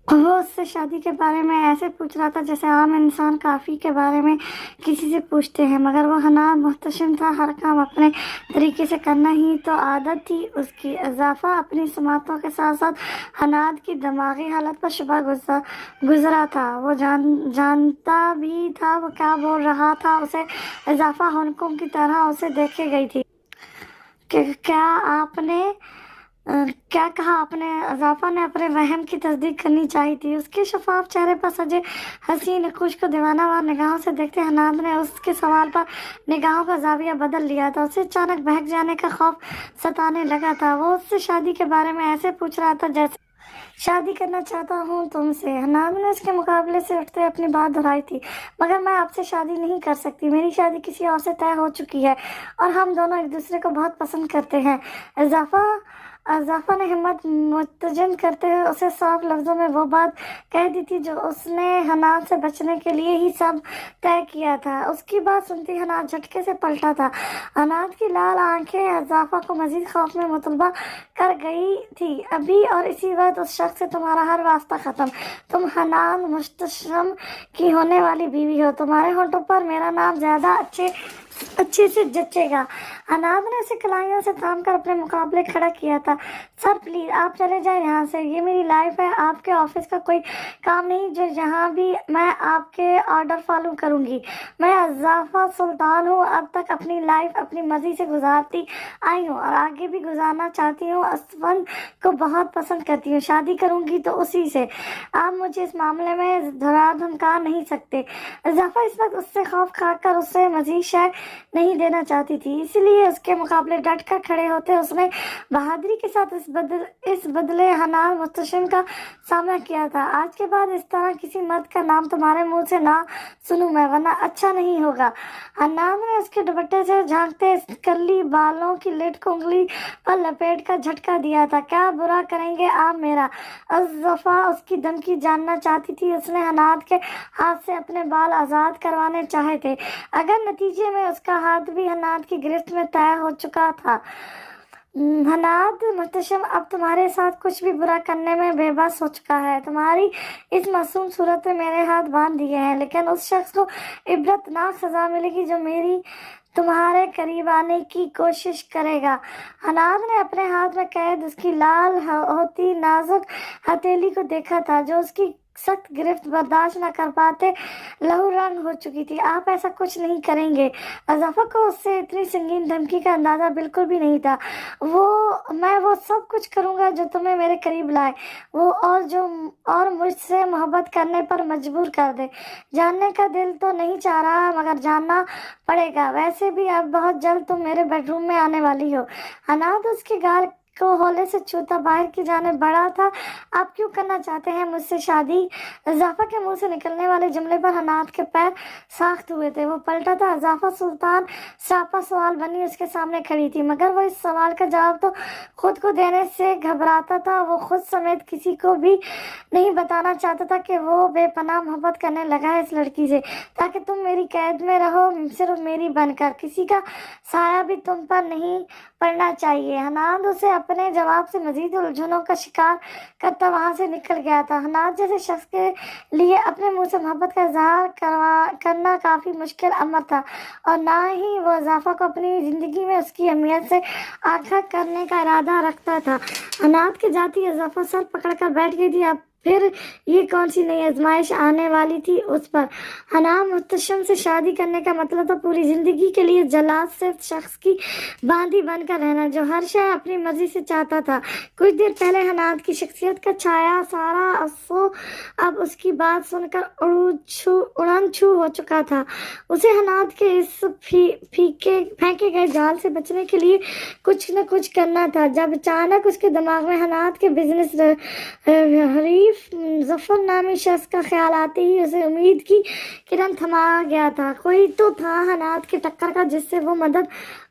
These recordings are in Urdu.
وہ اس سے شادی کے بارے میں ایسے پوچھ رہا تھا جیسے عام انسان کافی کے بارے میں کسی سے پوچھتے ہیں، مگر وہ حنان محتشم تھا، ہر کام اپنے طریقے سے کرنا ہی تو عادت تھی اس کی۔ اضافہ اپنی سماعتوں کے ساتھ ساتھ حنان کی دماغی حالت پر شبہ گزرا تھا۔ وہ جانتا بھی تھا وہ کیا بول رہا تھا۔ اسے اضافہ ہونکوں کی طرح اسے دیکھے گئی تھی۔ کیا کہا آپ نے؟ اضافہ نے اپنے وہم کی تصدیق کرنی چاہی تھی۔ اس کے شفاف چہرے پر سجے حسین نقوش کو دیوانہ وار نگاہوں سے دیکھتے حنان نے اس کے سوال پر نگاہوں کا زاویہ بدل لیا تھا۔ اسے اچانک بہک جانے کا خوف ستانے لگا تھا۔ وہ اس سے شادی کے بارے میں ایسے پوچھ رہا تھا جیسے شادی کرنا چاہتا ہوں تم سے۔ حنان نے اس کے مقابلے سے اٹھتے اپنی بات دہرائی تھی، مگر میں آپ سے شادی نہیں کر سکتی۔ میری شادی کسی اور سے طے ہو چکی ہے اور ہم دونوں ایک دوسرے کو بہت پسند کرتے ہیں۔ اضافہ نے ہمت متجن کرتے ہوئے اسے صاف لفظوں میں وہ بات کہہ دی تھی جو اس نے حنان سے بچنے کے لیے ہی سب طے کیا تھا۔ اس کی بات سنتی حنان جھٹکے سے پلٹا تھا۔ حنان کی لال آنکھیں اضافہ کو مزید خوف میں مطلوبہ کر گئی تھی۔ ابھی اور اسی وقت اس شخص سے تمہارا ہر واسطہ ختم۔ تم حنان محتشم کی ہونے والی بیوی ہو۔ تمہارے ہونٹوں پر میرا نام زیادہ اچھے سے جچے گا۔ حنان نے اسے کلائیوں سے تھام کر اپنے مقابلے کھڑا کیا تھا۔ سر پلیز آپ چلے جائیں یہاں سے، یہ میری لائف ہے، آپ کے آفس کا کوئی کام نہیں جو جہاں بھی میں آپ کے آرڈر فالو کروں گی۔ میں اضافہ سلطان ہوں، اب تک اپنی لائف اپنی مرضی سے گزارتی آئی ہوں اور آگے بھی گزارنا چاہتی ہوں۔ اسفند کو بہت پسند کرتی ہوں، شادی کروں گی تو اسی سے۔ آپ مجھے اس معاملے میں ڈرا دھمکا نہیں سکتے۔ اضافہ اس وقت اس سے خوف کھا کر اس سے مزید شے نہیں دینا چاہتی تھی، اس لیے اس کے مقابلے ڈٹ کر کھڑے ہوتے اس نے بہادری کے ساتھ اس بدلے حنان محتشم کا سامنا کیا تھا۔ آج کے بعد اس طرح کسی مرد کا نام تمہارے منہ سے نہ سنوں میں، ورنہ اچھا نہیں ہوگا۔ حنان نے اس کے دوپٹے سے جھانکتے کرلی بالوں کی لٹ کو انگلی پر لپیٹ کر جھٹکا دیا تھا۔ کیا برا کریں گے آپ میرا؟ اضافہ اس کی دھمکی جاننا چاہتی تھی۔ اس نے حنان کے ہاتھ سے اپنے بال آزاد کروانے چاہے تھے، اگر نتیجے میں اس کا ہاتھ بھی حنان کی گرفت میں طے ہو چکا تھا۔ حنان محتشم اب تمہارے ساتھ کچھ بھی برا کرنے میں بے بس ہو چکا ہے۔ تمہاری اس معصوم صورت میں میرے ہاتھ باندھ دیے ہیں، لیکن اس شخص کو عبرتناک سزا ملے گی جو میری تمہارے قریب آنے کی کوشش کرے گا۔ حنان نے اپنے ہاتھ میں قید اس کی لال ہوتی نازک ہتھیلی کو دیکھا تھا جو اس کی سخت گرفت برداشت نہ کر پاتے لہو رنگ ہو چکی تھی۔ آپ ایسا کچھ نہیں کریں گے؟ اضافہ کو اس سے اتنی سنگین دھمکی کا اندازہ بالکل بھی نہیں تھا۔ میں وہ سب کچھ کروں گا جو تمہیں میرے قریب لائے، اور مجھ سے محبت کرنے پر مجبور کر دے۔ جاننے کا دل تو نہیں چاہ رہا، مگر جاننا پڑے گا۔ ویسے بھی اب بہت جلد تم میرے بیڈ روم میں آنے والی ہو۔ حنان اس کے گال کو ہولے سے چھوتا باہر کی جانب بڑھا تھا۔ آپ کیوں کرنا چاہتے ہیں مجھ سے شادی؟ اضافہ کے منہ سے نکلنے والے جملے پر حنان کے پیر ساخت ہوئے تھے۔ وہ پلٹا تھا۔ اضافہ سلطان سراپا سوال بنی اس کے سامنے کھڑی تھی، مگر وہ اس سوال کا جواب تو خود کو دینے سے گھبراتا تھا۔ وہ خود سمیت کسی کو بھی نہیں بتانا چاہتا تھا کہ وہ بے پناہ محبت کرنے لگا ہے اس لڑکی سے، تاکہ تم میری قید میں رہو، صرف میری بن کر۔ کسی کا سایہ بھی تم پر نہیں پڑنا چاہیے۔ حنان اسے اپنے جواب سے مزید الجھنوں کا شکار کرتا وہاں سے نکل گیا تھا۔ حنان جیسے شخص کے لیے اپنے منہ سے محبت کا اظہار کرنا کافی مشکل امر تھا، اور نہ ہی وہ اضافہ کو اپنی زندگی میں اس کی اہمیت سے آگاہ کرنے کا ارادہ رکھتا تھا۔ حنان کے جاتی اضافہ سر پکڑ کر بیٹھ گئی تھی۔ اب پھر یہ کون سی نئی آزمائش آنے والی تھی اس پر؟ حنان محتشم سے شادی کرنے کا مطلب تو پوری زندگی کے لیے جلاد صرف شخص کی باندھی بن کر رہنا جو ہر شے اپنی مرضی سے چاہتا تھا۔ کچھ دیر پہلے حنان کی شخصیت کا چھایا سارا افسو اب اس کی بات سن کر اڑن چھو ہو چکا تھا۔ اسے حنان کے اس پھینکے گئے جال سے بچنے کے لیے کچھ نہ کچھ کرنا تھا۔ جب اچانک اس کے دماغ میں حنان کے بزنس حریف ظفر نامی شخص کا خیال آتے ہی اسے امید کی کرن تھما گیا تھا۔ کوئی تو تھا حنان کے ٹکر کا جس سے وہ مدد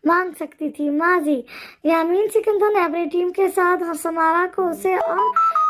مانگ سکتی تھی۔ ماضی یامین سکندر نے اپنی ٹیم کے ساتھ سمارا کو اسے اور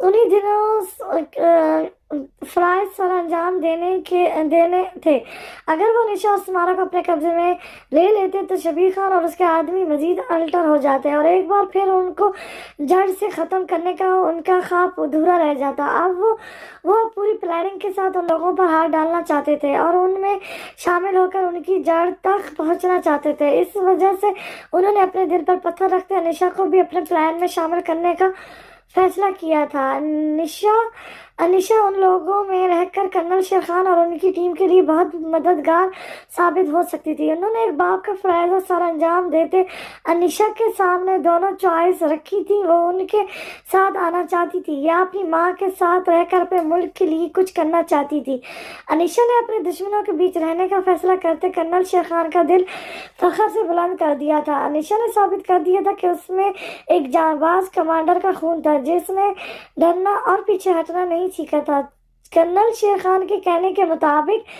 انہی دنوں فرائض سر انجام دینے تھے۔ اگر وہ نشا اور سمارا کو اپنے قبضے میں لے لیتے تو شبیر خان اور اس کے آدمی مزید الٹر ہو جاتے اور ایک بار پھر ان کو جڑ سے ختم کرنے کا ان کا خواب ادھورا رہ جاتا۔ اب وہ پوری پلاننگ کے ساتھ ان لوگوں پر ہاتھ ڈالنا چاہتے تھے اور ان میں شامل ہو کر ان کی جڑ تک پہنچنا چاہتے تھے۔ اس وجہ سے انہوں نے اپنے دل پر پتھر رکھتے انیشا کو بھی اپنے پلان میں شامل کرنے کا فیصلہ کیا تھا۔ انیشا ان لوگوں میں رہ کر کرنل شیر خان اور ان کی ٹیم کے لیے بہت مددگار ثابت ہو سکتی تھی۔ انہوں نے ایک باپ کا فرائض سر انجام دیتے انیشا کے سامنے دونوں چوائس رکھی تھی۔ وہ ان کے ساتھ آنا چاہتی تھی یا اپنی ماں کے ساتھ رہ کر اپنے ملک کے لیے کچھ کرنا چاہتی تھی۔ انیشا نے اپنے دشمنوں کے بیچ رہنے کا فیصلہ کرتے کرنل شیر خان کا دل فخر سے بلند کر دیا تھا۔ انیشا نے ثابت کر دیا تھا کہ اس میں ایک جانباز کمانڈر کا خون تھا جس نے ڈرنا اور پیچھے ہٹنا نہیں سیکھا تھا۔ کرنل شیر خان کے کہنے کے مطابق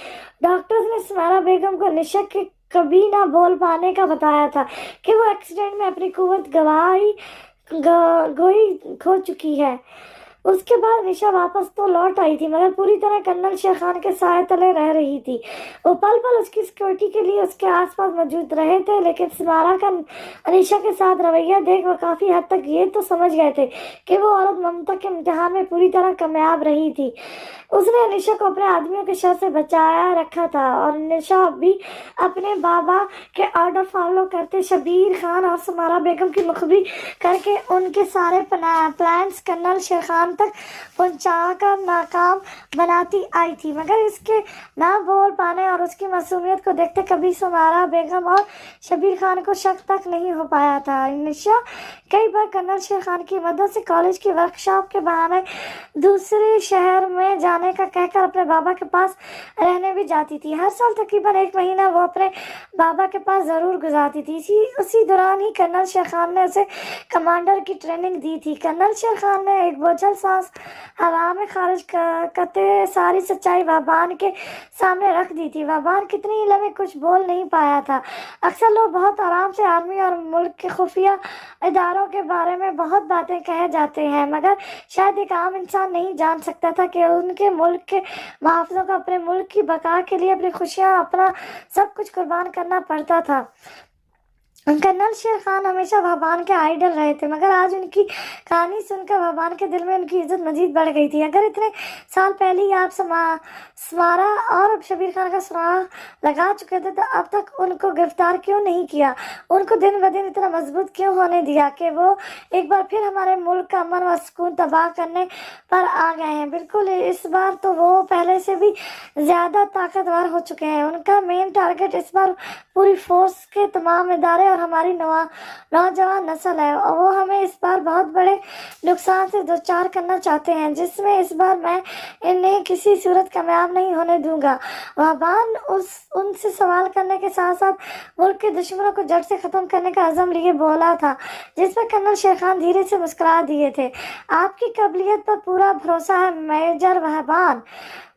ڈاکٹرز نے سمیرا بیگم کو انیشا کے کبھی نہ بول پانے کا بتایا تھا کہ وہ ایکسیڈنٹ میں اپنی قوت گوئی کھو چکی ہے۔ اس کے بعد انیشا واپس تو لوٹ آئی تھی مگر پوری طرح کرنل شیر خان کے سائے تلے رہ رہی تھی۔ وہ پل پل اس کی سیکورٹی کے لیے اس کے آس پاس موجود رہے تھے، لیکن سمیرا کا انیشا کے ساتھ رویہ دیکھ وہ کافی حد تک یہ تو سمجھ گئے تھے کہ وہ عورت ممتا کے امتحان میں پوری طرح کامیاب رہی تھی۔ اس نے انیشا کو اپنے آدمیوں کے شر سے بچایا رکھا تھا اور انیشا بھی اپنے بابا کے آرڈر فالو کرتے شبیر خان اور سمیرا بیگم کی مخبری کر کے ان کے سارے پلانز کرنل شیر خان تک پہنچا کر ناکام بناتی آئی تھی۔ مگر اس کے نہ بول پانے اور اس کی معصومیت کو دیکھتے کبھی سمیرا بیگم اور شبیر خان کو شک تک نہیں ہو پایا تھا۔ انیشا کئی بار کرنل شیر خان کی مدد سے کالج کی ورکشاپ کے بہانے دوسرے شہر میں جانے کا کہہ کر اپنے بابا کے پاس رہنے بھی جاتی تھی۔ ہر سال تقریباً 1 مہینہ وہ اپنے بابا کے پاس ضرور گزارتی تھی۔ اسی دوران ہی کرنل شیر خان نے اسے کمانڈر کی ٹریننگ دی تھی۔ کرنل شیر خان نے ایک بوجھل سانس ہوا میں خارج کرتے ساری سچائی وابان کے سامنے رکھ دی تھی۔ وابان کتنی ہی لمحے کچھ بول نہیں پایا تھا۔ اکثر لوگ بہت آرام سے آرمی اور ملک کے خفیہ اداروں کے بارے میں بہت باتیں کہے جاتے ہیں مگر شاید ایک عام انسان نہیں جان سکتا تھا کہ ان کے ملک کے محافظوں کو اپنے ملک کی بقا کے لیے اپنی خوشیاں اپنا سب کچھ قربان کرنا پڑتا تھا۔ کرنل شیر خان ہمیشہ وابان کے آئیڈل رہے تھے مگر آج ان کی کہانی سن کر وابان کے دل میں ان کی عزت مزید بڑھ گئی تھی۔ اگر اتنے سال پہلے ہی آپ سمیرا اور شبیر خان کا سراغ لگا چکے تھے تو اب تک ان کو گرفتار کیوں نہیں کیا؟ ان کو دن بدن اتنا مضبوط کیوں ہونے دیا کہ وہ ایک بار پھر ہمارے ملک کا امن و سکون تباہ کرنے پر آ گئے ہیں؟ بالکل، اس بار تو وہ پہلے سے بھی زیادہ طاقتور ہو چکے ہیں۔ ان کا مین ٹارگٹ اس بار پوری فورس کے تمام ادارے اور ہماری نوجوان نسل ہے۔ وہ ہمیں اس بار بہت بڑے نقصان سے دوچار کرنا چاہتے ہیں جس میں اس بار میں انہیں کسی صورت کامیاب نہیں ہونے دوں گا۔ وابان ان سے سوال کرنے کے ساتھ ساتھ ملک کے دشمنوں کو جڑ سے ختم کرنے کا عزم لیے بولا تھا جس پر کرنل شیر خان دھیرے سے مسکرا دیے تھے۔ آپ کی قابلیت پر پورا بھروسہ ہے میجر وابان،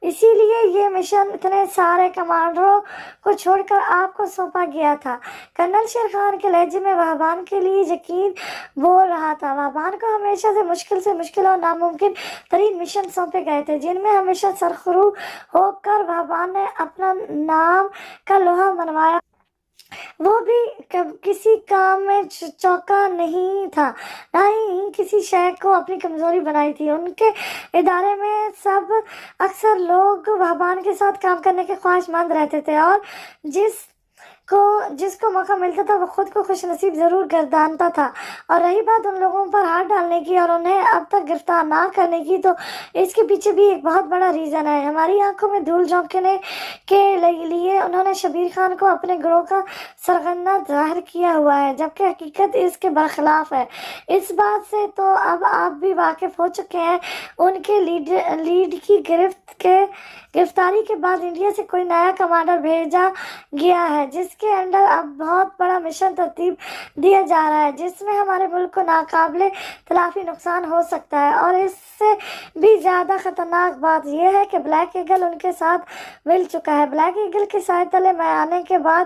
اسی لیے یہ مشن اتنے سارے کمانڈروں کو چھوڑ کر آپ کو سونپا گیا تھا۔ کرنل شیر خان کے لہجے میں وابان کے لیے یقین بول رہا تھا۔ وابان کو ہمیشہ سے مشکل اور ناممکن ترین مشن سونپے گئے تھے جن میں ہمیشہ سرخرو ہو کر وابان نے اپنا نام کا لوہا منوایا۔ وہ بھی کسی کام میں چوکا نہیں تھا، نہ ہی کسی شے کو اپنی کمزوری بنائی تھی۔ ان کے ادارے میں سب اکثر لوگ وابان کے ساتھ کام کرنے کے خواہش مند رہتے تھے اور جس کو موقع ملتا تھا وہ خود کو خوش نصیب ضرور گردانتا تھا۔ اور رہی بات ان لوگوں پر ہاتھ ڈالنے کی اور انہیں اب تک گرفتار نہ کرنے کی تو اس کے پیچھے بھی ایک بہت بڑا ریزن ہے۔ ہماری آنکھوں میں دھول جھونکنے کے لیے انہوں نے شبیر خان کو اپنے گروہ کا سرغنہ ظاہر کیا ہوا ہے جبکہ حقیقت اس کے برخلاف ہے۔ اس بات سے تو اب آپ بھی واقف ہو چکے ہیں۔ ان کے لیڈ کی گرفتاری کے بعد انڈیا سے کوئی نیا کمانڈر بھیجا گیا ہے جس کے انڈر اب بہت بڑا مشن ترتیب دیا جا رہا ہے جس میں ہمارے ملک کو ناقابل تلافی نقصان ہو سکتا ہے۔ اور اس سے بھی زیادہ خطرناک بات یہ ہے کہ بلیک ایگل ان کے ساتھ مل چکا ہے۔ بلیک ایگل کے سائے تلے میں آنے کے بعد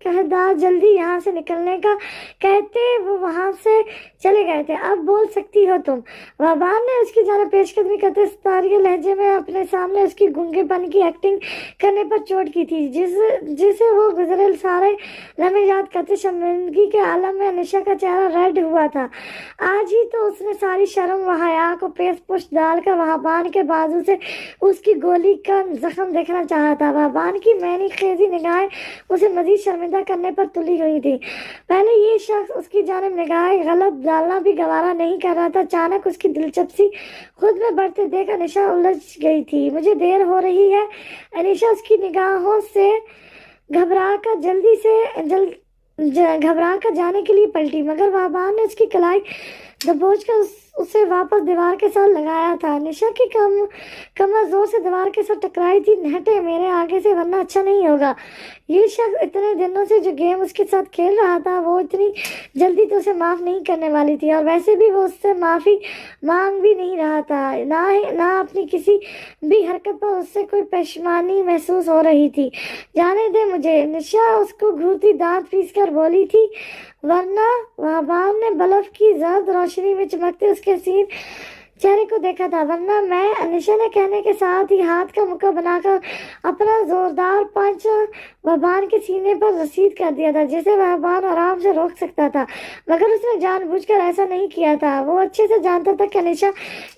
کہدا جلدی یہاں سے نکلنے کا کہتے وہ وہاں سے چلے گئے تھے۔ اب بول سکتی ہو تم۔ وابان نے اس کی جانب پیش قدمی کرتے ستاریہ لہجے میں اپنے سامنے اس کی گونگے پن کی ایکٹنگ کرنے پر چوٹ کی تھی، جسے وہ گزرے سارے لمحے یاد کرتے۔ شرمندگی کے عالم میں انیشا کا چہرہ ریڈ ہوا تھا۔ آج ہی تو اس نے ساری شرم و حیا کو پیش پشت ڈال کر وابان کے بازو سے اس کی گولی کا زخم دیکھنا چاہا تھا۔ وابان کی مینی خیزی نگاہیں اسے مزید شرمندہ کرنے پر تلی ہوئی تھی۔ پہلے یہ شخص اس کی جانب نگاہیں غلط ڈالنا بھی گوارا نہیں کر رہا تھا۔ اچانک اس کی دلچسپی خود میں بڑھتے دیکھ انیشا الجھ گئی تھی۔ مجھے دیر ہو رہی ہے۔ انیشا اس کی نگاہوں سے گھبرا کر جانے کے لیے پلٹی، مگر وابان نے اس کی کلائی دبوچ کر اسے واپس دیوار کے ساتھ لگایا تھا۔ انیشا کی کمر زور سے دیوار کے ساتھ ٹکرائی تھی۔ ہٹے میرے آگے سے ورنہ اچھا نہیں ہوگا۔ یہ شخص اتنے دنوں سے جو گیم اس کے ساتھ کھیل رہا تھا وہ اتنی جلدی تو اسے معاف نہیں کرنے والی تھی، اور ویسے بھی وہ اس سے معافی مانگ بھی نہیں رہا تھا، نہ اپنی کسی بھی حرکت پر اس سے کوئی پشیمانی محسوس ہو رہی تھی۔ جانے دے مجھے، انیشا اس کو گھورتی دانت پیس کر بولی تھی، ورنہ وابان نے بلب کی زرد روشنی میں چمکتے اس کے حسین چہرے کو دیکھا تھا۔ ورنہ میں، انیشا نے کہنے کے ساتھ ہی ہاتھ کا مکہ بنا کر اپنا زوردار پنچ وابان کے سینے پر رسید کر دیا تھا، جسے وابان آرام سے روک سکتا تھا، مگر اس نے جان بوجھ کر ایسا نہیں کیا تھا۔ وہ اچھے سے جانتا تھا کہ انیشا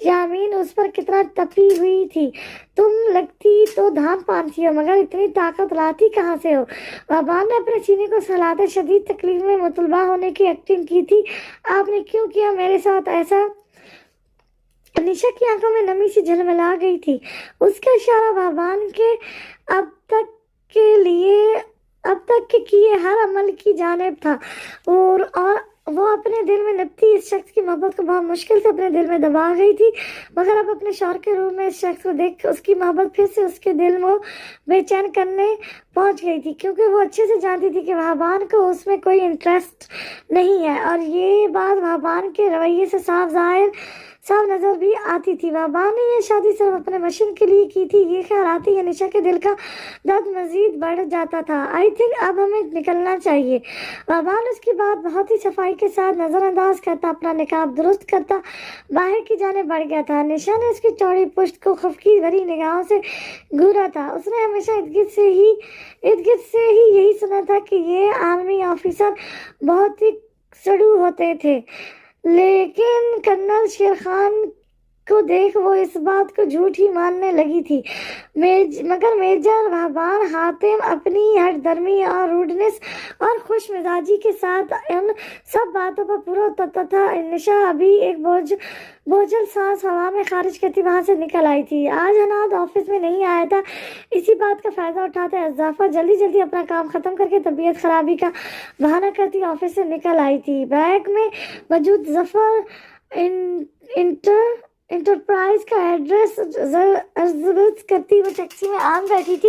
یامین اس پر کتنا تپی ہوئی تھی۔ تم لگتی تو دھان پانسی ہو، مگر اتنی طاقت لاتی کہاں سے ہو؟ وابان نے اپنے سینے کو سہلاتے شدید تکلیف میں مطلبہ ہونے کی ایکٹنگ کی تھی۔ آپ نے کیوں کیا میرے ساتھ ایسا؟ انیشا کی آنکھوں میں نمی سی جھلملا گئی تھی۔ اس کا اشارہ وابان کے اب تک کے کیے ہر عمل کی جانب تھا، اور وہ اپنے دل میں نپتی اس شخص کی محبت کو بہت مشکل سے اپنے دل میں دبا گئی تھی، مگر اب اپنے شوہر کے روح میں اس شخص کو دیکھ اس کی محبت پھر سے اس کے دل میں بے چین کرنے پہنچ گئی تھی، کیونکہ وہ اچھے سے جانتی تھی کہ وابان کو اس میں کوئی انٹرسٹ نہیں ہے، اور یہ بات وابان کے رویے سے صاف نظر بھی آتی تھی۔ وابان نے یہ شادی صرف اپنے مشن کے لیے کی تھی۔ یہ خیال آتی انیشا کے دل کا درد مزید بڑھ جاتا تھا۔ آئی تھنک اب ہمیں نکلنا چاہیے۔ وابان اس کی بات بہت ہی صفائی کے ساتھ نظر انداز کرتا، اپنا نقاب درست کرتا باہر کی جانب بڑھ گیا تھا۔ انیشا نے اس کی چوڑی پشت کو خفگی بھری نگاہوں سے گھورا تھا۔ اس نے ہمیشہ ارد گرد سے ہی یہی سنا تھا کہ یہ آرمی آفیسر بہت ہی سڑو ہوتے تھے، لیکن کرنل شیرخان کو دیکھ وہ اس بات کو جھوٹ ہی ماننے لگی تھی۔ مگر میجر وابان حاتم اپنی ہٹ درمی اور روڈنس اور خوش مزاجی کے ساتھ ان سب باتوں پر پورا اترتا تھا۔ انیشا ابھی ایک بوجھل سانس ہوا میں خارج کرتی وہاں سے نکل آئی تھی۔ آج حناد آفس میں نہیں آیا تھا۔ اسی بات کا فائدہ اٹھاتے اضافہ جلدی اپنا کام ختم کر کے طبیعت خرابی کا بہانہ کرتی آفس سے نکل آئی تھی۔ بیگ میں موجود ظفر انٹرپرائز کا ایڈریس ضبط کرتی وہ ٹیکسی میں آن بیٹھی تھی۔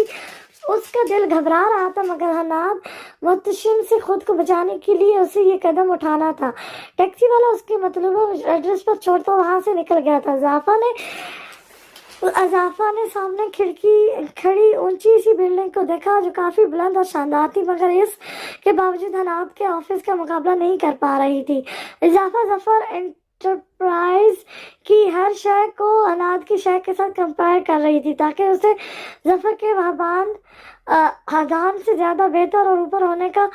اس کا دل گھبرا رہا تھا، مگر حناد محتشم سے خود کو بچانے کے لیے اسے یہ قدم اٹھانا تھا۔ ٹیکسی والا اس کے مطلوبہ ایڈریس پر چھوڑتا وہاں سے نکل گیا تھا۔ اضافہ نے سامنے کھڑی اونچی سی بلڈنگ کو دیکھا جو کافی بلند اور شاندار تھی، مگر اس کے باوجود حناد کے آفس کا مقابلہ نہیں کر پا رہی تھی۔ اضافہ ظفر انٹرپرائز کی ہر شے کو حناد کی شے کے ساتھ کمپیئر کر رہی تھی، تاکہ اسے ظفر کے حدان سے زیادہ بہتر اور اوپر ہونے کا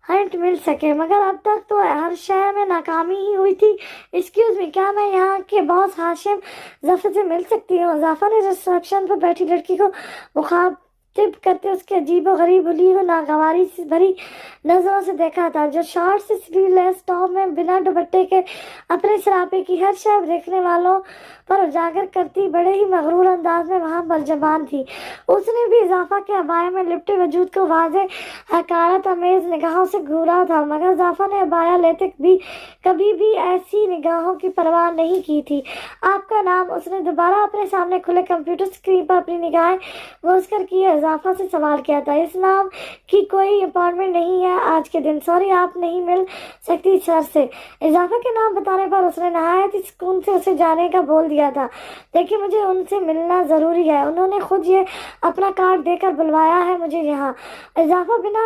ہنٹ مل سکے، مگر اب تک تو ہر شے میں ناکامی ہی ہوئی تھی۔ ایکسکیوز می، کیا میں یہاں کے باس ہاشم ظفر سے مل سکتی ہوں؟ اضافہ نے ریسیپشن پر بیٹھی لڑکی کو مخاطب کرتے اس کے عجیب و غریب بلی و ناگواری سے بھری نظروں سے دیکھا تھا، جو شارٹ سے سلیو لیس ٹاپ میں بنا دوپٹے کے اپنے سراپے کی ہر شے دیکھنے والوں پر اجاگر کرتی بڑے ہی مغرور انداز میں وہاں برجمان تھی۔ اس نے بھی اضافہ کے عبایا میں لپٹے وجود کو واضح حقارت آمیز نگاہوں سے گھورا تھا، مگر اضافہ نے عبایا لیتے بھی کبھی بھی ایسی نگاہوں کی پرواہ نہیں کی تھی۔ آپ کا نام؟ اس نے دوبارہ اپنے سامنے کھلے کمپیوٹر اسکرین پر اپنی نگاہیں گوز کر کیے اضافہ سے سوال کیا تھا۔ اس نام کی کوئی اپائنٹمنٹ نہیں ہے آج کے دن، سوری آپ نہیں مل سکتی سر سے۔ اضافہ کے نام بتانے پر اس نے نہایت ہی سکون سے اسے جانے کا بول دیا تھا۔ دیکھیے مجھے ان سے ملنا ضروری ہے، انہوں نے خود یہ اپنا کارڈ دے کر بلوایا ہے مجھے یہاں۔ اضافہ بنا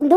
2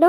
9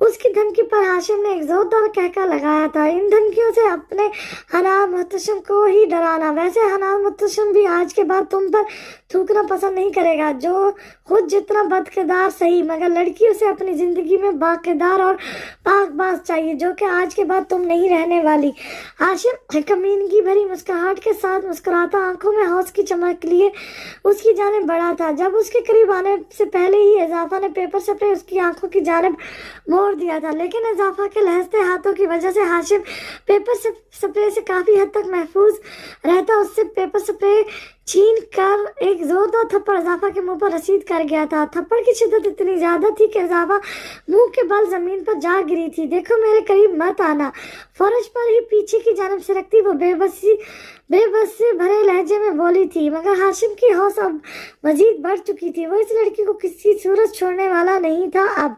اس کی دھمکی پر ہاشم نے ایک زوردار کہکا لگایا تھا، ان دھمکیوں سے اپنے حنان محتشم کو ہی ڈرانا۔ ویسے حنان محتشم بھی آج کے بعد تم پر تھوکنا پسند نہیں کرے گا، جو خود جتنا بد کردار صحیح، مگر لڑکیوں سے اپنی زندگی میں باکردار اور پاک باز چاہیے، جو کہ آج کے بعد تم نہیں رہنے والی۔ ہاشم کمینگی بھری مسکراہٹ کے ساتھ مسکراتا، آنکھوں میں حوص کی چمک لیے اس کی جانب بڑھا تھا۔ جب اس کے قریب آنے سے پہلے ہی اضافہ نے پیپر سپرے اس کی آنکھوں کی جانب موڑ دیا تھا، لیکن اضافہ کے لہستے ہاتھوں کی وجہ سے ہاشم پیپر سپرے سے کافی حد تک محفوظ رہتا۔ اس سے پیپر سپرے چھین کر ایک زوردار تھپڑ اضافہ کے منہ پر رسید کر گیا تھا۔ تھپڑ کی شدت اتنی زیادہ تھی کہ اضافہ منہ کے بل زمین پر جا گری تھی۔ دیکھو میرے قریب مت آنا، فرش پر ہی پیچھے کی جانب سرکتی وہ بے بسی بھرے لہجے میں بولی تھی، مگر ہاشم کی ہوش اب مزید بڑھ چکی تھی۔ وہ اس لڑکی کو کسی صورت چھوڑنے والا نہیں تھا۔ اب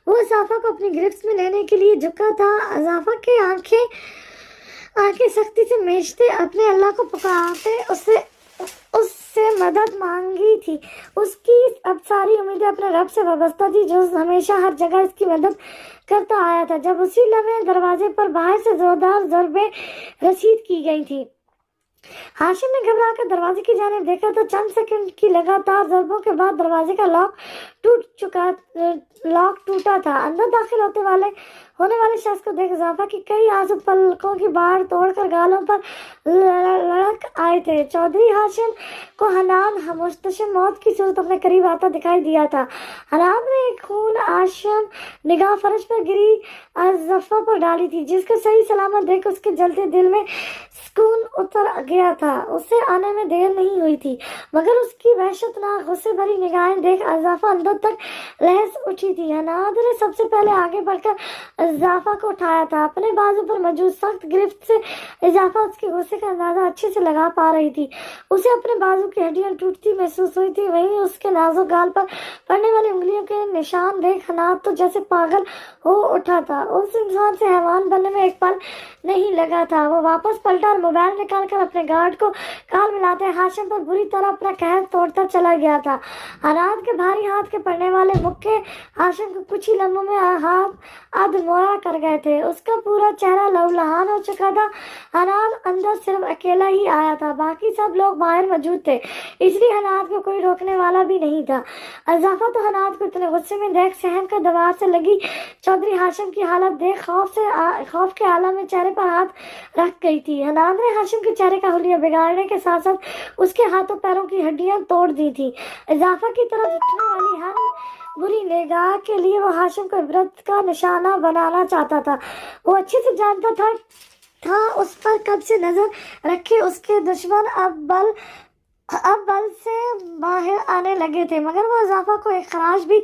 وہ اضافہ کو اپنی گرفت میں لینے کے لیے جھکا تھا۔ اضافہ کی آنکھیں سختی سے میچتے اپنے اللہ کو پکارتے اس سے مدد مانگی تھی۔ اس کی اب ساری امیدیں اپنے رب سے وابستہ تھی، جو ہمیشہ ہر جگہ اس کی مدد کرتا آیا تھا۔ جب اسی لمحے دروازے پر باہر سے زوردار ضربیں رسید کی گئی تھی، ہاشم نے گھبرا کر دروازے کی جانب دیکھا تو چند سیکنڈ کی لگاتار ضربوں کے بعد دروازے کا لاک ٹوٹا تھا۔ اندر داخل ہونے والے شخص کو دیکھ اضافہ کی کئی آنسو پلکوں کی باڑ توڑ کر گالوں پر لڑک آئے تھے۔ چودھری ہاشم کو حنان محتشم موت کی صورت اپنے قریب آتا دکھائی دیا تھا۔ حنان نے ایک خون آشم نگاہ فرش پر گری اضافہ پر ڈالی تھی، جس کو صحیح سلامت دیکھ اس کے جلتے دل میں سکون اتر گیا تھا۔ اسے آنے میں دیر نہیں ہوئی تھی، مگر اس کی وحشت ناک غصے بھری نگاہیں دیکھ اضافہ اندر تک لہز اٹھی تھی۔ حنان نے سب سے پہلے آگے بڑھ کر اضافہ کو اٹھایا تھا۔ اپنے بازو پر موجود سخت گرفت سے اضافہ اس کے غصے کا اندازہ اچھے سے لگا پا رہی تھی۔ اسے اپنے بازو کی ہڈیاں ٹوٹتی محسوس ہوئی تھی، وہیں اس کے نازک گال پر پڑنے والی انگلیوں کے نشان دیکھ حنان تو جیسے پاگل ہو اٹھا تھا۔ اس انسان سے حیوان بننے میں ایک پل نہیں لگا تھا۔ وہ واپس پلٹا اور موبائل نکال کر اپنے گارڈ کو کال ملاتے ہاشم پر بری طرح اپنا قہر توڑتا چلا گیا تھا۔ حنان کے بھاری ہاتھ کے پڑنے والے مکے ہاشم کو کچھ ہی لمحوں میں ہاتھ ادمورا کر گئے تھے۔ اس کا پورا چہرہ لہولہان ہو چکا تھا۔ حنان اندر صرف اکیلا ہی آیا تھا، باقی سب لوگ باہر موجود تھے، اس لیے حنان کو کوئی روکنے والا بھی نہیں تھا۔ اضافہ تو حنان کو اتنے غصے میں دیکھ صحن کا دیوار سے لگی چودھری ہاشم کی حالت دیکھ خوف کے عالم میں چہرے پر ہاتھ رکھ گئی تھی۔ حنان نے ہاشم کے چہرے کا حلیہ بگاڑنے کے ساتھ ساتھ اس کے ہاتھوں پیروں کی ہڈیاں توڑ دی تھی۔ اضافہ کی طرف اٹھنے والی ہر بری نگاہ کے لیے وہ ہاشم کو عبرت کا نشانہ بنانا چاہتا تھا۔ وہ اچھے سے جانتا تھا اس پر کب سے نظر رکھے اس کے دشمن اب بل سے باہر آنے لگے تھے، مگر وہ اضافہ کو ایک خراش بھی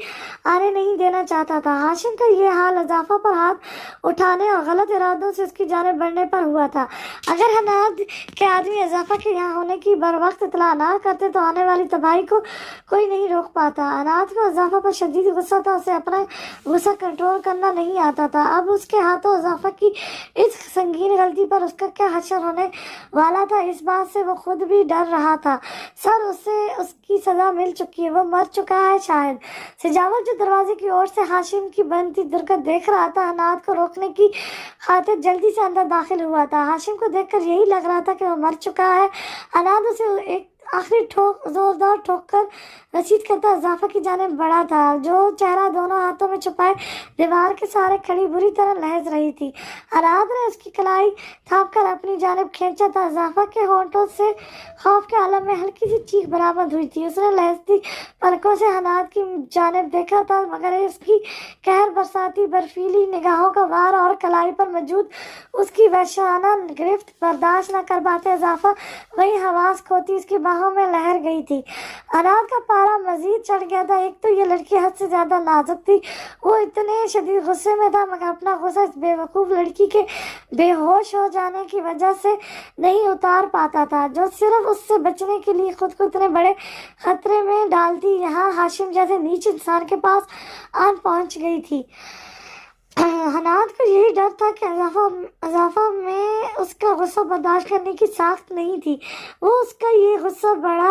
آنے نہیں دینا چاہتا تھا۔ ہاشم کا یہ حال اضافہ پر ہاتھ اٹھانے اور غلط ارادوں سے اس کی جانب بڑھنے پر ہوا تھا۔ اگر حنان کے آدمی اضافہ کے یہاں ہونے کی بروقت اطلاع نہ کرتے تو آنے والی تباہی کو کوئی نہیں روک پاتا۔ حنان کو اضافہ پر شدید غصہ تھا، اسے اپنا غصہ کنٹرول کرنا نہیں آتا تھا۔ اب اس کے ہاتھوں اضافہ کی اس سنگین غلطی پر اس کا کیا حشر ہونے والا تھا، اس بات سے وہ خود بھی ڈر رہا تھا۔ سر اسے اس کی سزا مل چکی ہے، وہ مر چکا ہے شاید۔ سجاوٹ جو دروازے کی اور سے ہاشم کی بنتی درگت دیکھ رہا تھا، حنان کو روکنے کی خاطر جلدی سے اندر داخل ہوا تھا۔ ہاشم کو دیکھ کر یہی لگ رہا تھا کہ وہ مر چکا ہے۔ حنان اسے ایک آخری زوردار ٹھوک کر رسید کرتا اضافہ کی جانب بڑھا تھا، جو چہرہ دونوں ہاتھوں میں چھپائے دیوار کے سہارے کھڑی بری طرح لہج رہی تھی۔ حنان نے اس کی کلائی تھاپ کر اپنی جانب کھینچا تھا۔ اضافہ کے ہونٹوں سے خوف کے عالم میں ہلکی سی چیخ برآمد ہوئی تھی۔ اس نے لہجتی پلکوں سے حنان کی جانب دیکھا تھا، مگر اس کی قہر برساتی برفیلی نگاہوں کا وار اور کلائی پر موجود اس کی وحشیانہ گرفت برداشت نہ کر پاتے اضافہ وہی حواس کھوتی اس کی باہوں میں لہر گئی تھی۔ حنان کا پارا مزید چڑھ گیا تھا۔ ایک تو یہ لڑکی حد سے زیادہ نازک تھی، وہ اتنے شدید غصے میں تھا، مگر اپنا غصہ اس بے وقوف لڑکی کے بے ہوش ہو جانے کی وجہ سے نہیں اتار پاتا تھا، جو صرف اس سے بچنے کے لیے خود کو اتنے بڑے خطرے میں ڈالتی یہاں ہاشم جیسے نیچ انسان کے پاس آن پہنچ گئی تھی۔ حنان کو یہی ڈر تھا کہ اضافہ میں اس کا غصہ برداشت کرنے کی ساخت نہیں تھی۔ وہ اس کا یہ غصہ بڑا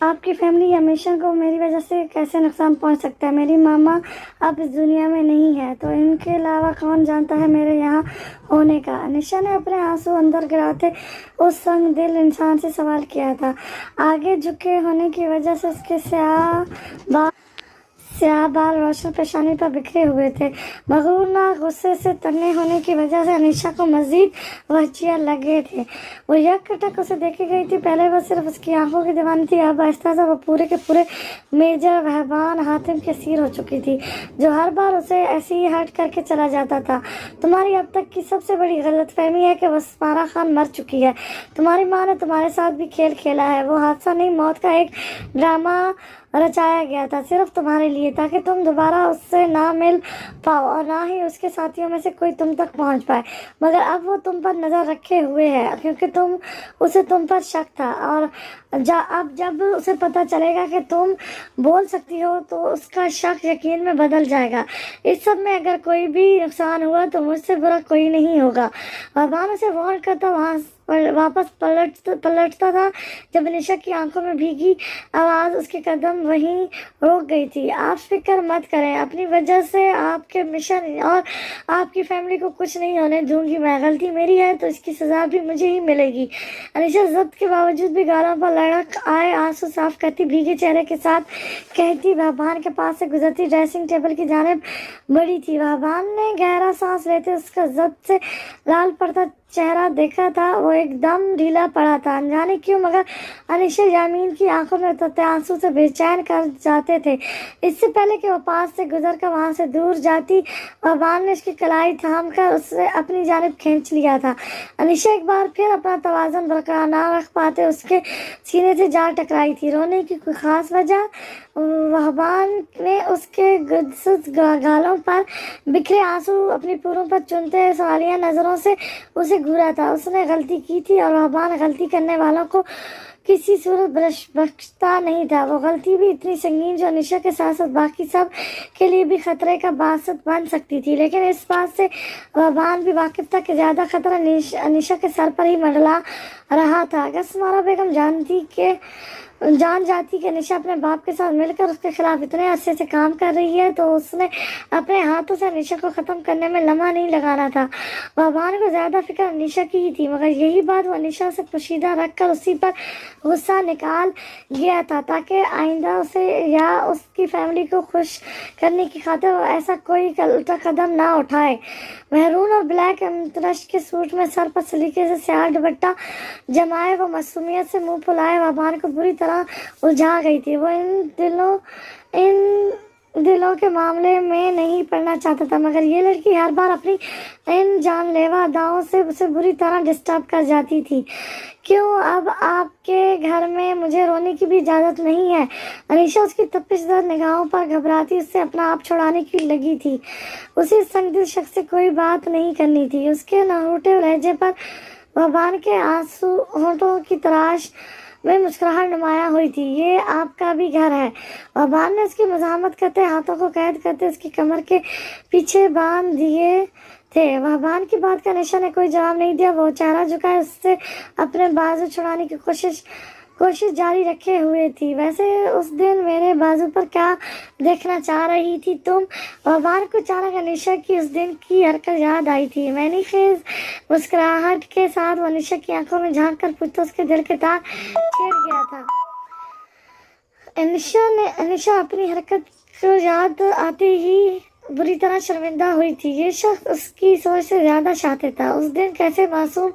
آپ کی فیملی یا مشن کو میری وجہ سے کیسے نقصان پہنچ سکتا ہے؟ میری ماما اب اس دنیا میں نہیں ہے تو ان کے علاوہ کون جانتا ہے میرے یہاں ہونے کا؟ انیشا نے اپنے آنسو اندر گراتے اس سنگ دل انسان سے سوال کیا تھا۔ آگے جھکے ہونے کی وجہ سے اس کے سیاہ بال روشن پیشانی پر بکھرے ہوئے تھے۔ مغرورناک غصے سے تنے ہونے کی وجہ سے انیشا کو مزید وحشیت لگے تھے۔ وہ یک ٹک اسے دیکھی گئی تھی۔ پہلے وہ صرف اس کی آنکھوں کی دیوانی تھی، اب آہستہ آہستہ وہ پورے کے پورے میجر وہبان حاتم کی اسیر ہو چکی تھی، جو ہر بار اسے ایسے ہی ہرٹ کر کے چلا جاتا تھا۔ تمہاری اب تک کی سب سے بڑی غلط فہمی ہے کہ وسپارہ خان مر چکی ہے۔ تمہاری ماں نے تمہارے ساتھ بھی کھیل کھیلا ہے۔ وہ حادثہ نہیں، موت کا ایک ڈرامہ رچایا گیا تھا صرف تمہارے لیے، تاکہ تم دوبارہ اس سے نہ مل پاؤ اور نہ ہی اس کے ساتھیوں میں سے کوئی تم تک پہنچ پائے۔ مگر اب وہ تم پر نظر رکھے ہوئے ہے کیونکہ اسے تم پر شک تھا، اور اب جب اسے پتہ چلے گا کہ تم بول سکتی ہو تو اس کا شک یقین میں بدل جائے گا۔ اس سب میں اگر کوئی بھی نقصان ہوا تو مجھ سے برا کوئی نہیں ہوگا۔ وہبان اسے وارن کرتا واپس پلٹتا تھا جب انیشا کی آنکھوں میں بھیگی آواز اس کے قدم وہیں روک گئی تھی۔ آپ فکر مت کریں، اپنی وجہ سے آپ کے مشن اور آپ کی فیملی کو کچھ نہیں ہونے دوں گی میں۔ غلطی میری ہے تو اس کی سزا بھی مجھے ہی ملے گی۔ انیشا ضد کے باوجود بھی گالوں پر لڑک آئے آنسو صاف کرتی بھیگے چہرے کے ساتھ کہتی وہبان کے پاس سے گزرتی ڈریسنگ ٹیبل کی جانب بڑھی تھی۔ وہبان نے گہرا سانس لیتے اس کا ضد سے لال پڑتا چہرہ دیکھا تھا۔ وہ ایک دم ڈھیلا پڑا تھا، انجانے کیوں مگر انیشا یامین کی آنکھوں میں اترتے آنسو سے بے چین کر جاتے تھے۔ اس سے پہلے کہ وہ پاس سے گزر کر وہاں سے دور جاتی، وہبان نے اس کی کلائی تھام کر اسے اپنی جانب کھینچ لیا تھا۔ انیشا ایک بار پھر اپنا توازن برقرار نہ رکھ پاتے اس کے سینے سے جا ٹکرائی تھی۔ رونے کی کوئی خاص وجہ؟ وہبان نے اس کے گدسز گالوں پر بکھرے آنسو اپنی پوروں پر چنتے سوالیہ نظروں سے اسے گھورا تھا۔ اس نے غلطی کی تھی اور وہبان غلطی کرنے والوں کو کسی صورت بخشتا نہیں تھا۔ وہ غلطی بھی اتنی سنگین جو انیشا کے ساتھ ساتھ باقی سب کے لیے بھی خطرے کا باعث بن سکتی تھی، لیکن اس بات سے وہبان بھی واقف تھا کہ زیادہ خطرہ انیشا کے سر پر ہی منڈلا رہا تھا۔ اگر سمارا بیگم جان جاتی کہ انیشا اپنے باپ کے ساتھ مل کر اس کے خلاف اتنے عرصے سے کام کر رہی ہے تو اس نے اپنے ہاتھوں سے انیشا کو ختم کرنے میں لمحہ نہیں لگانا تھا۔ وہبان کو زیادہ فکر انیشا کی ہی تھی، مگر یہی بات وہ انیشا سے پوشیدہ رکھ کر اسی پر غصہ نکال گیا تھا تاکہ آئندہ اسے یا اس کی فیملی کو خوش کرنے کی خاطر وہ ایسا کوئی الٹا قدم نہ اٹھائے۔ مہرون اور بلیک امترش کے سوٹ میں سر پر سلیقے سے سیاہ دوپٹہ جمائے وہ معصومیت سے منہ پھلائے وہبان کو بری طرح الجھا گئی تھی۔ وہ ان دلوں کے معاملے میں نہیں پڑنا چاہتا تھا، مگر یہ لڑکی ہر بار اپنی ان جان لیوا اداؤں سے اسے بری طرح ڈسٹرب کر جاتی تھی۔ کیوں اب آپ کے گھر میں مجھے رونے کی بھی اجازت نہیں ہے؟ انیشا اس کی تپش زد نگاہوں پر گھبراتی اس سے اپنا آپ چھڑانے کی لگی تھی۔ اسے سنگ دل شخص سے کوئی بات نہیں کرنی تھی۔ اس کے نہوٹے لہجے پر وہبان کے آنسو ہونٹوں کی تراش میں مسکراہٹ نمایاں ہوئی تھی۔ یہ آپ کا بھی گھر ہے؟ وہبان نے اس کی مزاحمت کرتے ہاتھوں کو قید کرتے اس کی کمر کے پیچھے باندھ دیے تھے۔ وہبان کی بات کا انیشا نے کوئی جواب نہیں دیا۔ وہ چہرہ جھکائے اس سے اپنے بازو چھڑانے کی کوشش جاری رکھے ہوئے تھی۔ ویسے اس دن میرے بازو پر کیا دیکھنا چاہ رہی تھی تم؟ وہبان کو اچانک انیشا کی اس دن کی حرکت یاد آئی تھی۔ معنی خیز مسکراہٹ کے ساتھ وہ انیشا کی آنکھوں میں جھانک کر پوچھتا اس کے دل کے تار چھیڑ گیا تھا۔ انیشا اپنی حرکت کو یاد آتے ہی بری طرح شرمندہ ہوئی تھی۔ یہ شخص اس کی سوچ سے زیادہ شاطر تھا۔ اس دن کیسے معصوم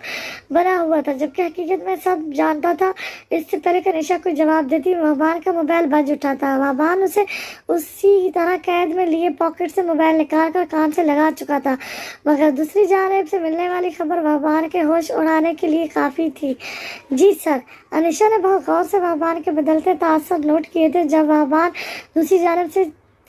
بنا ہوا تھا، جبکہ حقیقت میں سب جانتا تھا۔ اس سے پہلے کہ انیشا کوئی جواب دیتی وہبان کا موبائل بج اٹھا تھا۔ وہبان اسے اسی طرح قید میں لیے پاکٹ سے موبائل نکال کر کان سے لگا چکا تھا، مگر دوسری جانب سے ملنے والی خبر وہبان کے ہوش اڑانے کے لیے کافی تھی۔ جی سر۔ انیشا نے بہت غور سے وہبان کے بدلتے تاثر نوٹ کیے تھے۔ جب وہبان دوسری جانب سے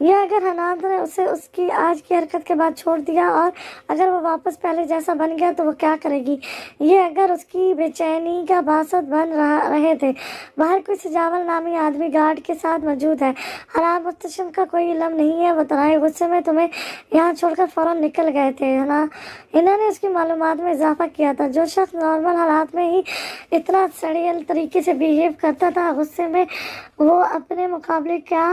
یا اگر حناد نے اسے اس کی آج کی حرکت کے بعد چھوڑ دیا اور اگر وہ واپس پہلے جیسا بن گیا تو وہ کیا کرے گی؟ یہ اگر اس کی بے چینی کا باعث بن رہے تھے۔ باہر کوئی سجاول نامی آدمی گارڈ کے ساتھ موجود ہے۔ حناد محتشم کا کوئی علم نہیں ہے، وہ تنہائی غصے میں تمہیں یہاں چھوڑ کر فوراً نکل گئے تھے۔ انہوں نے اس کی معلومات میں اضافہ کیا تھا۔ جو شخص نارمل حالات میں ہی اتنا سڑیل طریقے سے بیہیو کرتا تھا، غصے میں وہ اپنے مقابلے کیا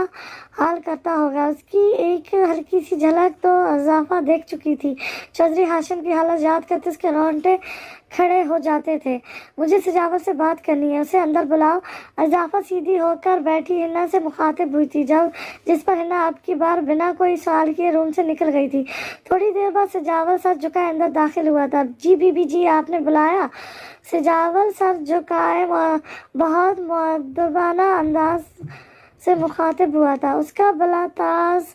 حال کرتا ہوگا؟ اس کی ایک ہلکی سی جھلک تو اضافہ دیکھ چکی تھی۔ چودھری ہاشم کی حالت یاد کرتے اس کے رونگٹے کھڑے ہو جاتے تھے۔ مجھے سجاول سے بات کرنی ہے، اسے اندر بلاؤ۔ اضافہ سیدھی ہو کر بیٹھی ہنا سے مخاطب ہوئی تھی، جس پر ہنا اب کی بار بنا کوئی سوال کیے روم سے نکل گئی تھی۔ تھوڑی دیر بعد سجاول سر جھکائے اندر داخل ہوا تھا۔ جی بی بی جی، آپ نے بلایا؟ سجاول سر جھکائے بہت مؤدبانہ انداز سے مخاطب ہوا تھا۔ اس کا بلا طراز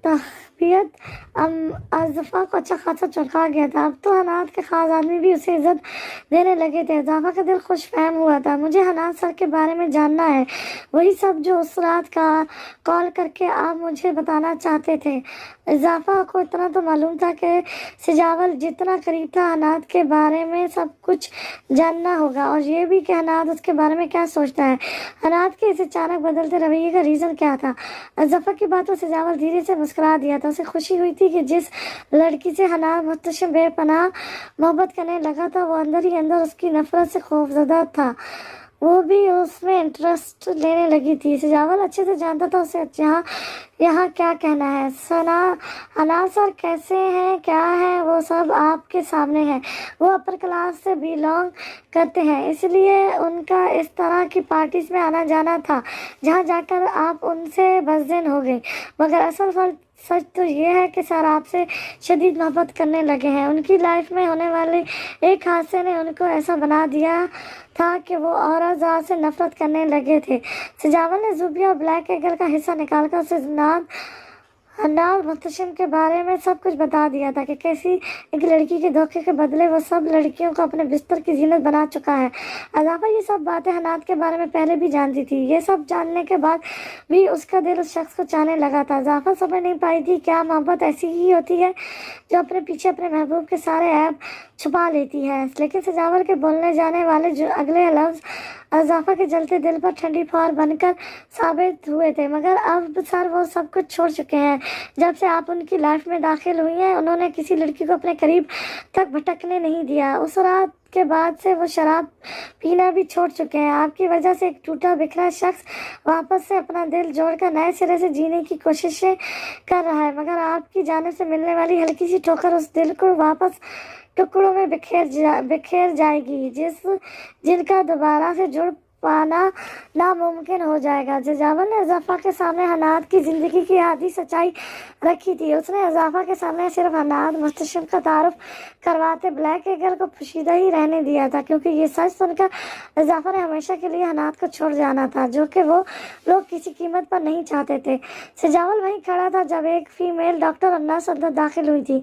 تربیت اضافہ کو اچھا خاصا چونکا گیا تھا۔ اب تو حناد کے خاص آدمی بھی اسے عزت دینے لگے تھے۔ اضافہ کا دل خوش فہم ہوا تھا۔ مجھے حناد سر کے بارے میں جاننا ہے، وہی سب جو اس رات کا کال کر کے آپ مجھے بتانا چاہتے تھے۔ اضافہ کو اتنا تو معلوم تھا کہ سجاول جتنا قریب تھا حناد کے بارے میں سب کچھ جاننا ہوگا، اور یہ بھی کہ حناد اس کے بارے میں کیا سوچتا ہے۔ حناد کے اس اچانک بدلتے رویے کا ریزن کیا تھا؟ اضافہ کی باتوں سے سجاول دھیرے سے مسکرا دیا تھا۔ اسے خوشی ہوئی تھی کہ جس لڑکی سے حناد محتشم بے پناہ محبت کرنے لگا تھا، وہ اندر ہی اندر اس کی نفرت سے خوفزدہ تھا۔ وہ بھی اس میں انٹرسٹ لینے لگی تھی۔ سجاول اچھے سے جانتا تھا اسے یہاں کیا کہنا ہے۔ حناد سر کیسے ہیں، کیا ہیں، وہ سب آپ کے سامنے ہے۔ وہ اپر کلاس سے بیلانگ کرتے ہیں، اس لیے ان کا اس طرح کی پارٹیز میں آنا جانا تھا جہاں جا کر آپ ان سے بزدل ہو گئی۔ مگر اصل سچ تو یہ ہے کہ سر آپ سے شدید محبت کرنے لگے ہیں۔ ان کی لائف میں ہونے والے ایک حادثے نے ان کو ایسا بنا دیا تھا کہ وہ اور ذات سے نفرت کرنے لگے تھے۔ سجاول نے زوبیا اور بلیک ایگل کا حصہ نکال کر اسے حناد محتشم کے بارے میں سب کچھ بتا دیا تھا کہ کیسی ایک لڑکی کے دھوکے کے بدلے وہ سب لڑکیوں کو اپنے بستر کی زینت بنا چکا ہے۔ اضافہ یہ سب باتیں حناد کے بارے میں پہلے بھی جانتی تھی۔ یہ سب جاننے کے بعد بھی اس کا دل اس شخص کو چاہنے لگا تھا۔ اضافہ سمجھ نہیں پائی تھی کیا محبت ایسی ہی ہوتی ہے جو اپنے پیچھے اپنے محبوب کے سارے عیب چھپا لیتی ہے، لیکن سجاول کے بولنے جانے والے جو اگلے لفظ اضافہ کے جلتے دل پر ٹھنڈی پھوار بن کر ثابت ہوئے تھے۔ مگر اب سر وہ سب کچھ چھوڑ چکے ہیں۔ جب سے آپ ان کی لائف میں داخل ہوئی ہیں، انہوں نے کسی لڑکی کو اپنے قریب تک بھٹکنے نہیں دیا۔ اس رات کے بعد سے وہ شراب پینا بھی چھوڑ چکے ہیں۔ آپ کی وجہ سے ایک ٹوٹا بکھرا شخص واپس سے اپنا دل جوڑ کر نئے سرے سے جینے کی کوششیں کر رہا ہے، مگر آپ کی جانب سے ملنے والی ہلکی سی ٹھوکر اس دل کو واپس ٹکڑوں میں بکھیر جائے گی جن کا دوبارہ سے جڑ پانا ناممکن ہو جائے گا۔ سجاول نے اضافہ کے سامنے حناد کی زندگی کی آدھی سچائی رکھی تھی۔ اس نے اضافہ کے سامنے صرف حناد محتشم کا تعارف کرواتے بلیک ایگل کو پوشیدہ ہی رہنے دیا تھا، کیونکہ یہ سچ سن کر اضافہ نے ہمیشہ کے لیے حناد کو چھوڑ جانا تھا، جو کہ وہ لوگ کسی قیمت پر نہیں چاہتے تھے۔ سجاول وہیں کھڑا تھا جب ایک فیمیل ڈاکٹر اور نرس اندر داخل ہوئی تھی۔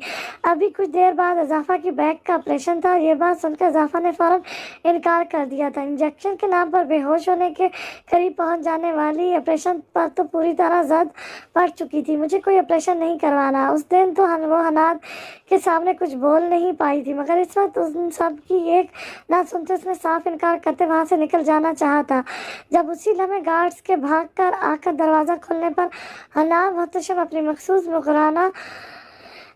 ابھی کچھ دیر بعد اضافہ کی بیک کا آپریشن تھا۔ یہ بات سن کر اضافہ نے فوراً انکار کر دیا تھا۔ انجیکشن کے نام پر بے ہوش ہونے کے قریب پہنچ جانے والی آپریشن پر تو پوری طرح زد پڑ چکی تھی۔ مجھے کوئی آپریشن نہیں کروانا۔ اس دن تو وہ حناد کے سامنے کچھ بول نہیں پائی تھی، مگر اس وقت ان سب کی ایک نہ سنتے اس نے صاف انکار کرتے وہاں سے نکل جانا چاہا تھا۔ جب اسی لمحے گارڈز کے بھاگ کر آ کر دروازہ کھولنے پر حناد محتشم اپنی مخصوص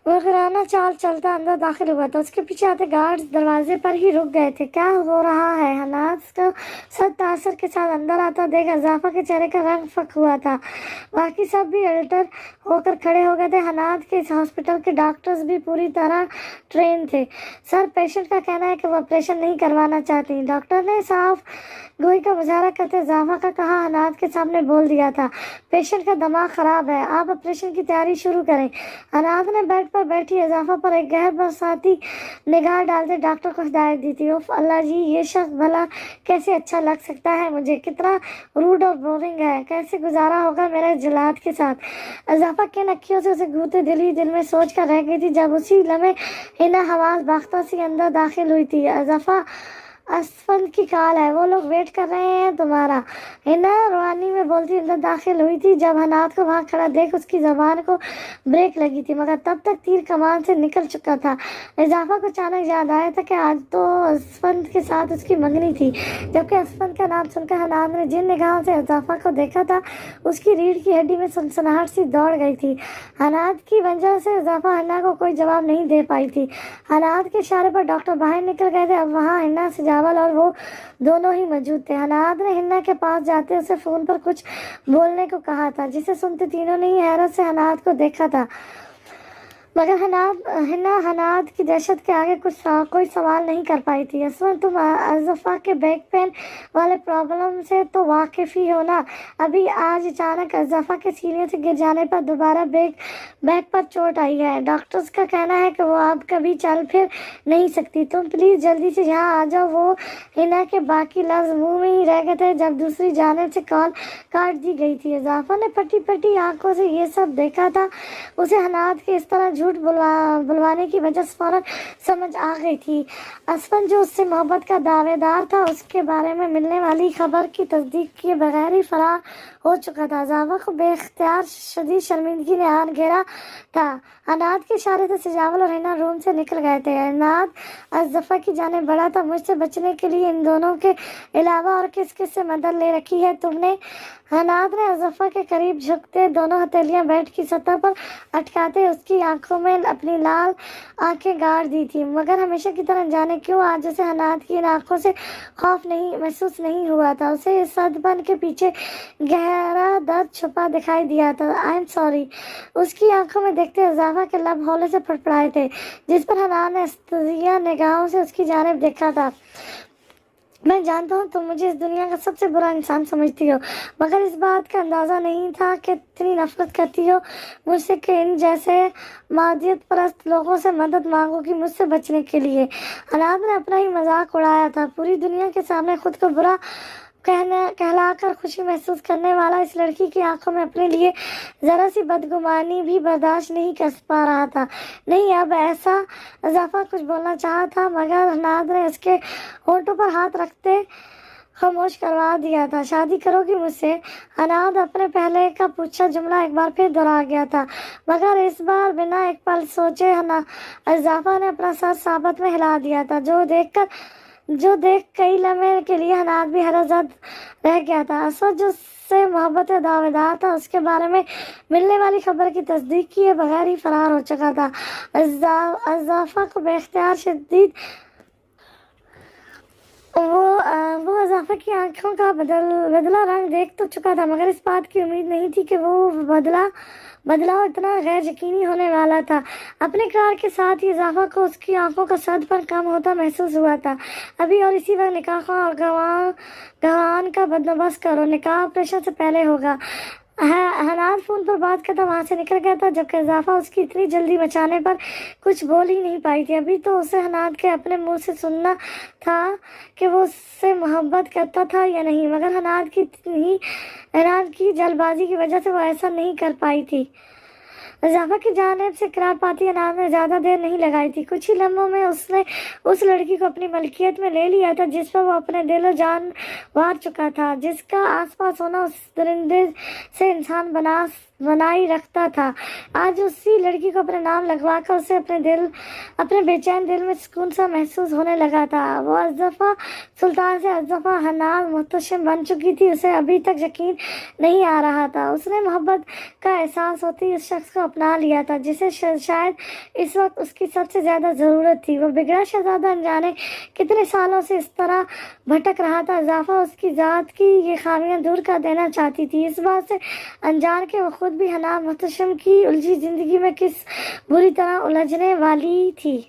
مغرانہ چال چلتا اندر داخل ہوا تھا۔ اس کے پیچھے آتے گارڈز دروازے پر ہی رک گئے تھے۔ کیا ہو رہا ہے؟ حناد کو سخت تاثر کے ساتھ اندر آتا دیکھ اضافہ کے چہرے کا رنگ فک ہوا تھا۔ باقی سب بھی الٹر ہو کر کھڑے ہو گئے تھے۔ حناد کے اس ہاسپٹل کے ڈاکٹرز بھی پوری طرح ٹرین تھے۔ سر، پیشنٹ کا کہنا ہے کہ وہ آپریشن نہیں کروانا چاہتی۔ ڈاکٹر نے صاف گوئی کا مظاہرہ کرتے اضافہ کا کہا حناد کے سامنے بول دیا تھا، پیشنٹ کا دماغ خراب ہے، آپ آپریشن کی تیاری شروع کریں۔ حناد نے بیڈ پر بیٹھی اضافہ پر ایک گہر برساتی نگاہ ڈالتے ڈاکٹر کو ہدایت دی تھی۔ اوف اللہ جی، یہ شخص بھلا کیسے اچھا لگ سکتا ہے مجھے، کتنا روڈ اور بورنگ ہے، کیسے گزارا ہوگا میرے جلاد کے ساتھ۔ اضافہ کن اکھیوں سے اسے گھورتے دل میں سوچ کر رہ گئی تھی جب اسی لمحے ہنا حواس باختہ سی اندر داخل ہوئی تھی۔ اضافہ اسفند کی کال ہے, وہ لوگ ویٹ کر رہے ہیں تمہارا. ہنا روانی میں بولتی اندر داخل ہوئی تھی جب حناد کو وہاں کھڑا دیکھ اس کی زبان کو بریک لگی تھی, مگر تب تک تیر کمان سے نکل چکا تھا. اضافہ کو اچانک یاد آیا تھا کہ آج تو اسفند کے ساتھ اس کی منگنی تھی, جبکہ اسفند کا نام سن کر حناد نے جن نگاہوں سے اضافہ کو دیکھا تھا اس کی ریڑھ کی ہڈی میں سنسناہٹ سی دوڑ گئی تھی. حناد کی وجہ سے اضافہ ہنا کو کوئی جواب نہیں دے پائی تھی. حناد کے اشارے پر ڈاکٹر باہر نکل گئے تھے. اب وہاں ہنا, سجاول اور وہ دونوں ہی موجود تھے. حناد نے ہنا کے پاس جاتے اسے فون پر کچھ بولنے کو کہا تھا, جسے سنتے تینوں نے ہی حیرت سے حناد کو دیکھا تھا, مگر ہنا حناد کی دہشت کے آگے کوئی سوال نہیں کر پائی تھی. اسفند, تم اضافہ کے بیک پین والے پرابلم سے تو واقف ہی ہو نا. ابھی آج اچانک اضافہ کے سینے سے گر جانے پر دوبارہ بیک پر چوٹ آئی ہے. ڈاکٹرز کا کہنا ہے کہ وہ اب کبھی چل پھر نہیں سکتی. تم پلیز جلدی سے یہاں آ جاؤ. وہ ہنا کے باقی لفظ منہ میں ہی رہ گئے تھے جب دوسری جانب سے کال کاٹ دی گئی تھی. اضافہ نے پٹی پٹی آنکھوں سے یہ سب دیکھا تھا. اسے حناد کے اس طرح جھوٹ بلوانے کی وجہ فوراً سمجھ آ گئی تھی. اسفند جو اس سے محبت کا دعوے دار تھا, اس کے بارے میں ملنے والی خبر کی تصدیق کیے بغیر ہی فرار ہو چکا تھا. اضافہ کو بے اختیار شدید شرمندگی نے آن گھیرا تھا. حناد کے اشارے سے سجاول اور ہنا روم سے نکل گئے تھے. حناد اضافہ کی جانب بڑھا تھا. مجھ سے بچنے کے لیے ان دونوں کے علاوہ اور کس کس سے مدد لے رکھی ہے تم نے؟ حناد نے اضافہ کے قریب جھکتے دونوں ہتھیلیاں بیڈ کی سطح پر اٹکاتے اس کی آنکھوں میں اپنی لال آنکھیں گاڑ دی تھی, مگر ہمیشہ کی طرح جانے کیوں آج اسے حناد کی ان آنکھوں سے خوف محسوس نہیں ہوا تھا. اسے اس صدبن کے پیچھے گہرا درد چھپا دکھائی دیا تھا. I am sorry. اس کی آنکھوں میں دیکھتے اضافہ کے لب ہولے سے پھڑپڑائے تھے, جس پر حناد نے استحزا نگاہوں سے اس کی جانب دیکھا تھا. میں جانتا ہوں تم مجھے اس دنیا کا سب سے برا انسان سمجھتی ہو, مگر اس بات کا اندازہ نہیں تھا کہ اتنی نفرت کرتی ہو مجھ سے کہ ان جیسے مادیت پرست لوگوں سے مدد مانگو گی مجھ سے بچنے کے لیے. حناد نے اپنا ہی مذاق اڑایا تھا. پوری دنیا کے سامنے خود کو برا کہلا کر خوشی محسوس کرنے والا اس لڑکی کی آنکھوں میں اپنے لیے ذرا سی بدگمانی بھی برداشت نہیں کر پا رہا تھا. نہیں اب ایسا. اضافہ کچھ بولنا چاہا تھا, مگر حناد نے اس کے ہونٹوں پر ہاتھ رکھتے خاموش کروا دیا تھا. شادی کرو گی مجھ سے؟ حناد اپنے پہلے کا پوچھا جملہ ایک بار پھر دہرا گیا تھا, مگر اس بار بنا ایک پل سوچے اضافہ نے اپنا سر ثابت میں ہلا دیا تھا, جو دیکھ کئی لمحے کے لیے حناد بھی حیرت زد رہ گیا تھا. اسود جو اس سے محبت دعوے دار تھا اس کے بارے میں ملنے والی خبر کی تصدیق کیے بغیر ہی فرار ہو چکا تھا. اضافہ کو بے اختیار شدید وہ اضافہ کی آنکھوں کا بدلا رنگ دیکھ تو چکا تھا, مگر اس بات کی امید نہیں تھی کہ وہ بدلاؤ اتنا غیر یقینی ہونے والا تھا. اپنے اقرار کے ساتھ ہی اضافہ کو اس کی آنکھوں کا صدپن کم ہوتا محسوس ہوا تھا. ابھی اور اسی وقت نکاح خواہ اور گواہان کا بندوبست کرو, نکاح آپریشن سے پہلے ہوگا. حناد فون پر بات کرتا وہاں سے نکل گیا تھا, جبکہ اضافہ اس کی اتنی جلدی مچانے پر کچھ بول ہی نہیں پائی تھی. ابھی تو اسے حناد کے اپنے منہ سے سننا تھا کہ وہ اس سے محبت کرتا تھا یا نہیں, مگر حناد کی جلد بازی کی وجہ سے وہ ایسا نہیں کر پائی تھی. اضافہ کی جانب سے اقرار پاتی حناد نے زیادہ دیر نہیں لگائی تھی. کچھ ہی لمحوں میں اس نے اس لڑکی کو اپنی ملکیت میں لے لیا تھا جس پر وہ اپنے دل و جان وار چکا تھا, جس کا آس پاس ہونا اس درندے سے انسان بنائی رکھتا تھا. آج اسی لڑکی کو اپنے نام لگوا کر اسے اپنے بے چین دل میں سکون سا محسوس ہونے لگا تھا. وہ اضافہ سلطان سے اضافہ حناد محتشم بن چکی تھی. اسے ابھی تک یقین نہیں آ رہا تھا. اس نے محبت کا احساس ہوتی اس شخص کو اپنا لیا تھا جسے شاید اس وقت اس کی سب سے زیادہ ضرورت تھی. وہ بگڑا شہزادہ انجانے کتنے سالوں سے اس طرح بھٹک رہا تھا. اضافہ اس کی ذات کی یہ خامیاں دور کر دینا چاہتی تھی, اس بات سے انجان کہ وہ خود بھی حناد محتشم کی الجھی زندگی میں کس بری طرح الجھنے والی تھی.